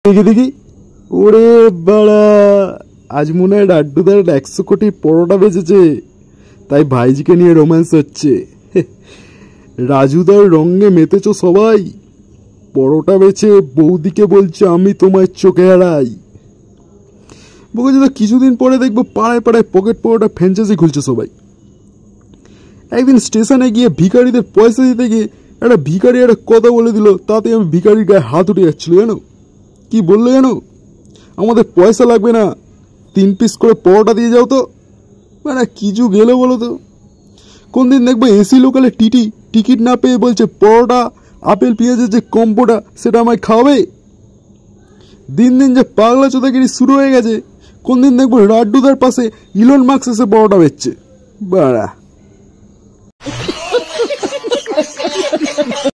দেখি দেখি, ওরে বাড়া, আজ মনে হয় লাড্ডুদার 100 কোটি পরোটা বেঁচেছে, তাই ভাইজিকে নিয়ে রোম্যান্স হচ্ছে। রাজুদার রঙে মেতেছ সবাই, পরোটা বেচে বৌদিকে বলছে আমি তোমার চোখে হারাই। বলছে তো কিছুদিন পরে দেখবো পাড়ায় পাড়ায় পকেট পরোটা ফ্র্যাঞ্চাইজি খুলছে সবাই। একদিন স্টেশনে গিয়ে ভিখারিদের পয়সা দিতে গিয়ে একটা ভিখারি একটা কথা বলে দিল, তাতে আমি ভিখারির গায়ে হাত উঠে যাচ্ছিল। জানো কি বললো? জানো, আমাদের পয়সা লাগবে না, 3 পিস করে পরোটা দিয়ে যাও। তো মানে কিছু গেলে বলো তো। কোন দিন দেখবো এসি লোকালে টিকিট না পেয়ে বলছে পরোটা আপেল পেঁয়াজের যে কম্বোটা সেটা আমায় খাওয়াবে। দিন দিন যে পাগলা চোদাগিরি শুরু হয়ে গেছে। কোন দিন দেখবো লাড্ডুদার পাশে ইলন মাস্ক এসে পরোটা বেচছে। বাড়া।